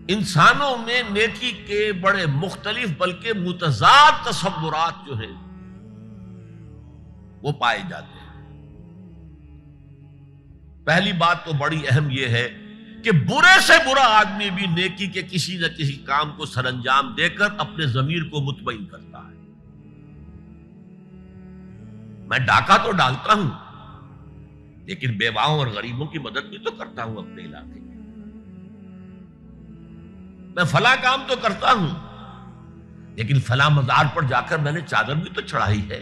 انسانوں میں نیکی کے بڑے مختلف بلکہ متضاد تصورات جو ہیں وہ پائے جاتے ہیں۔ پہلی بات تو بڑی اہم یہ ہے کہ برے سے برا آدمی بھی نیکی کے کسی نہ کسی کام کو سر انجام دے کر اپنے ضمیر کو مطمئن کرتا ہے۔ میں ڈاکہ تو ڈالتا ہوں لیکن بیواؤں اور غریبوں کی مدد بھی تو کرتا ہوں اپنے علاقے میں۔ میں فلاں کام تو کرتا ہوں لیکن فلاں مزار پر جا کر میں نے چادر بھی تو چڑھائی ہے،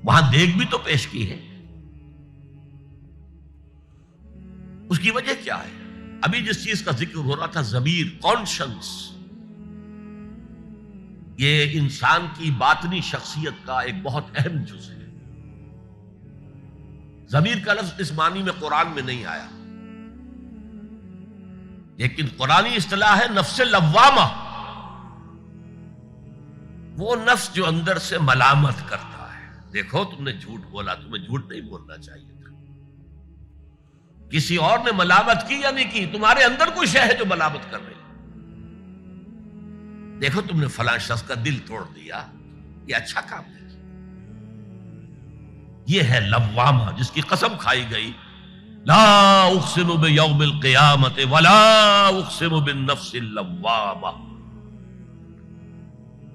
وہاں دیگ بھی تو پیش کی ہے۔ اس کی وجہ کیا ہے؟ ابھی جس چیز کا ذکر ہو رہا تھا، ضمیر، کانشنس، یہ انسان کی باطنی شخصیت کا ایک بہت اہم جز ہے۔ ضمیر کا لفظ اس معنی میں قرآن میں نہیں آیا، لیکن قرآنی اصطلاح ہے نفس لوامہ، وہ نفس جو اندر سے ملامت کرتا ہے۔ دیکھو تم نے جھوٹ بولا، تمہیں جھوٹ نہیں بولنا چاہیے تھا۔ کسی اور نے ملامت کی یا نہیں کی، تمہارے اندر کوئی شے ہے جو ملامت کر رہی۔ دیکھو تم نے فلاں شخص کا دل توڑ دیا، یہ اچھا کام نہیں۔ یہ ہے لوامہ جس کی قسم کھائی گئی، لا اقسم بیوم القیامت ولا اقسم بالنفس اللوامہ۔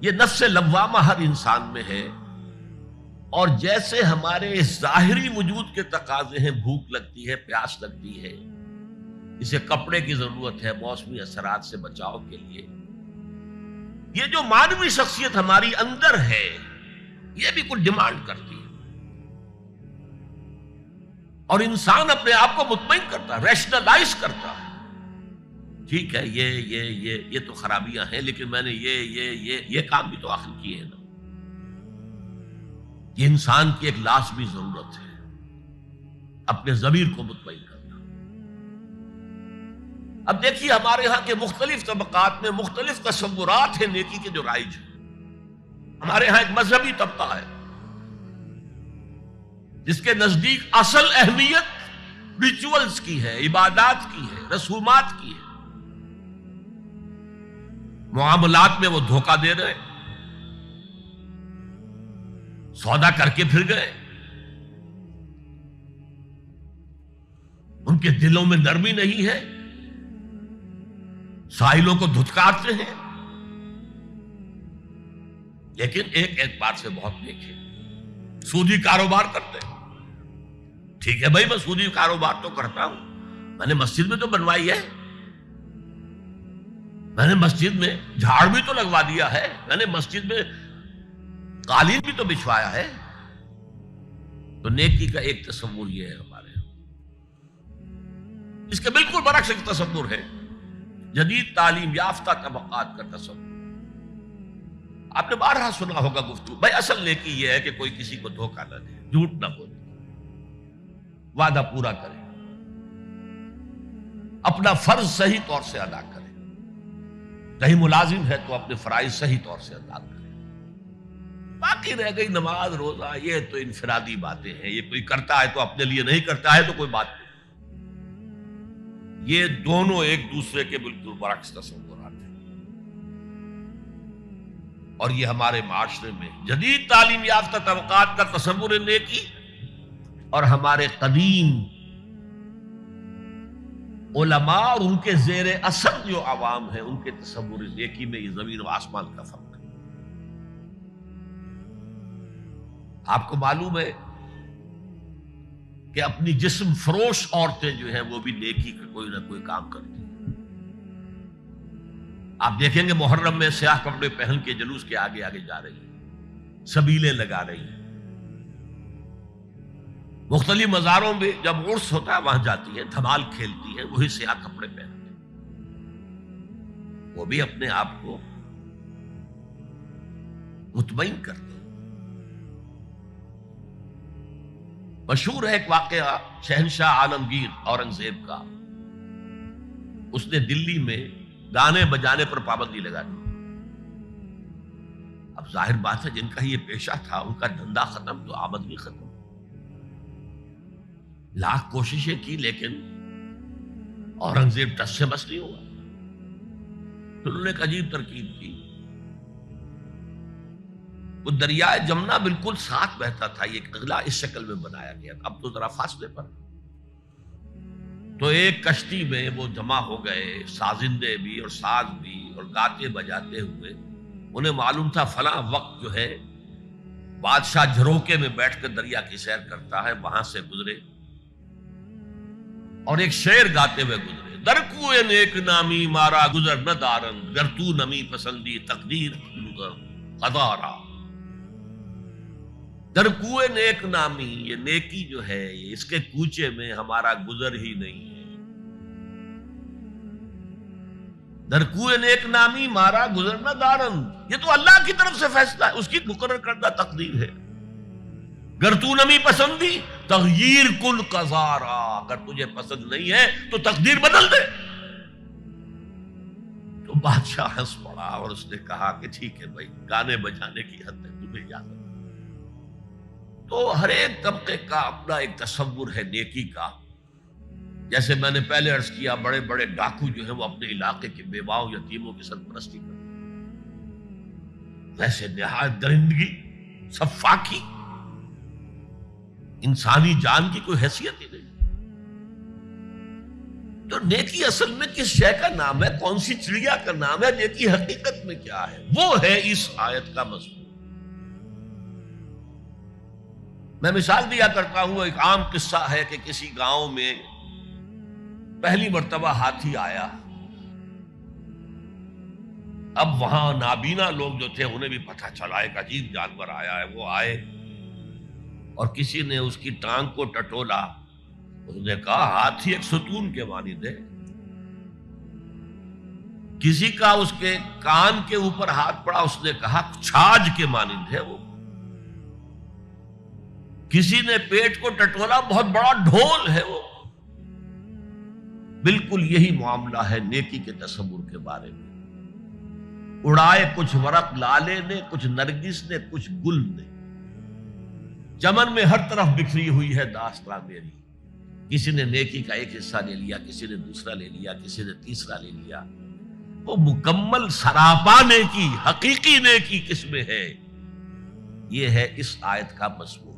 یہ نفس لوامہ ہر انسان میں ہے، اور جیسے ہمارے ظاہری وجود کے تقاضے ہیں، بھوک لگتی ہے، پیاس لگتی ہے، اسے کپڑے کی ضرورت ہے موسمی اثرات سے بچاؤ کے لیے، یہ جو مانوی شخصیت ہماری اندر ہے یہ بھی کچھ ڈیمانڈ کرتی ہے، اور انسان اپنے آپ کو مطمئن کرتا ہے، ریشنلائز کرتا ہے۔ ٹھیک ہے، یہ تو خرابیاں ہیں، لیکن میں نے یہ کام بھی تو آخر کیے ہیں نا۔ یہ انسان کی ایک لازمی ضرورت ہے، اپنے ضمیر کو مطمئن کرنا۔ اب دیکھیے ہمارے ہاں کے مختلف طبقات میں مختلف تصورات ہیں نیکی کے جو رائج ہیں۔ ہمارے ہاں ایک مذہبی طبقہ ہے جس کے نزدیک اصل اہمیت ریچولز کی ہے، عبادات کی ہے، رسومات کی ہے۔ معاملات میں وہ دھوکہ دے رہے، سودا کر کے پھر گئے، ان کے دلوں میں نرمی نہیں ہے، سائلوں کو دھتکارتے ہیں، لیکن ایک اعتبار سے بہت نیک ہے، سودی کاروبار کرتے ہیں۔ ٹھیک ہے بھائی، میں سودی کاروبار تو کرتا ہوں، میں نے مسجد میں تو بنوائی ہے، میں نے مسجد میں جھاڑ بھی تو لگوا دیا ہے، میں نے مسجد میں قالین بھی تو بچھوایا ہے۔ تو نیکی کا ایک تصور یہ ہے ہمارے یہاں۔ اس کے بالکل برعکس ایک تصور ہے جدید تعلیم یافتہ طبقات کا تصور۔ آپ نے بارہا سنا ہوگا گفتگو، بھائی اصل نیکی یہ ہے کہ کوئی کسی کو دھوکہ نہ دے، جھوٹ نہ بولے، وعدہ پورا کرے، اپنا فرض صحیح طور سے ادا کرے، کہیں ملازم ہے تو اپنے فرائض صحیح طور سے ادا کرے۔ باقی رہ گئی نماز روزہ، یہ تو انفرادی باتیں ہیں، یہ کوئی کرتا ہے تو اپنے لیے، نہیں کرتا ہے تو کوئی بات نہیں۔ یہ دونوں ایک دوسرے کے بالکل برعکس تصورات ہیں، اور یہ ہمارے معاشرے میں جدید تعلیم یافتہ طبقات کا تصور نیکی اور ہمارے قدیم علماء اور ان کے زیر اثر جو عوام ہیں ان کے تصور نیکی میں یہ زمین و آسمان کا فرق ہے۔ آپ کو معلوم ہے کہ اپنی جسم فروش عورتیں جو ہیں وہ بھی نیکی کا کوئی نہ کوئی کام کرتی ہیں۔ آپ دیکھیں گے محرم میں سیاہ کپڑے پہن کے جلوس کے آگے آگے جا رہی ہیں، سبیلیں لگا رہی ہیں، مختلف مزاروں میں جب عرس ہوتا ہے وہاں جاتی ہیں، دھمال کھیلتی ہیں، وہی سیاہ کپڑے پہنتے ہیں، وہ بھی اپنے آپ کو مطمئن کرتے ہیں۔ مشہور ہے ایک واقعہ شہنشاہ عالمگیر اورنگزیب کا، اس نے دلی میں گانے بجانے پر پابندی لگا دی۔ اب ظاہر بات ہے جن کا یہ پیشہ تھا ان کا دھندا ختم تو آمدنی ختم، لاکھ کوششیں کی لیکن اورنگزیب ٹس سے بس نہیں ہوا۔ انہوں نے ایک عجیب ترکیب کی. وہ دریائے جمنا بالکل ساتھ بہتا تھا، یہ اگلا اس شکل میں بنایا گیا، اب تو ذرا فاصلے پر. تو ایک کشتی میں وہ جمع ہو گئے، سازندے بھی اور ساز بھی اور گاتے بجاتے ہوئے. انہیں معلوم تھا فلاں وقت جو ہے بادشاہ جھروکے میں بیٹھ کر دریا کی سیر کرتا ہے، وہاں سے گزرے اور ایک شعر گاتے ہوئے گزرے. در کوئے نیک نامی مارا گزر نہ دارن، گر تو نمی پسندی تقدیر قدارا. در کوئے نیک نامی، یہ نیکی جو ہے یہ اس کے کوچے میں ہمارا گزر ہی نہیں ہے. در کوئے نیک نامی مارا گزر نہ دارن، یہ تو اللہ کی طرف سے فیصلہ ہے، اس کی مقرر کردہ تقدیر ہے. گر تو نمی پسندی تغییر کن قزارا، اگر تجھے پسند نہیں ہے تو تقدیر بدل دے. تو بادشاہ ہنس پڑا اور اس نے کہا کہ ٹھیک ہے بھائی، گانے بجانے کی حد تک تمہیں اجازت. تو ہر ایک طبقے کا اپنا ایک تصور ہے نیکی کا. جیسے میں نے پہلے عرض کیا، بڑے بڑے ڈاکو جو ہیں وہ اپنے علاقے کے بیواؤں یتیموں کی سرپرستی کرتے ہیں، ویسے نہایت درندگی، سفاکی، انسانی جان کی کوئی حیثیت ہی نہیں. تو نیکی اصل میں کس شے کا نام ہے، کون سی چڑیا کا نام ہے، نیکی حقیقت میں کیا ہے، وہ ہے اس آیت کا مضمون. میں مثال دیا کرتا ہوں، ایک عام قصہ ہے کہ کسی گاؤں میں پہلی مرتبہ ہاتھی آیا. اب وہاں نابینا لوگ جو تھے انہیں بھی پتہ چلا ایک عجیب جانور آیا ہے. وہ آئے اور کسی نے اس کی ٹانگ کو ٹٹولا. اس نے کہا ہاتھی ایک ستون کے مانند ہے. کسی کا اس کے کان کے اوپر ہاتھ پڑا، اس نے کہا چھاج کے مانند ہے وہ. کسی نے پیٹ کو ٹٹولا، بہت بڑا ڈھول ہے وہ. بالکل یہی معاملہ ہے نیکی کے تصور کے بارے میں. اڑائے کچھ ورق لالے نے، کچھ نرگس نے، کچھ گل نے. چمن میں ہر طرف بکھری ہوئی ہے داستان میری. کسی نے نیکی کا ایک حصہ لے لیا، کسی نے دوسرا لے لیا، کسی نے تیسرا لے لیا. وہ مکمل سراپا نیکی، حقیقی نیکی کس میں ہے، یہ ہے اس آیت کا مضمون.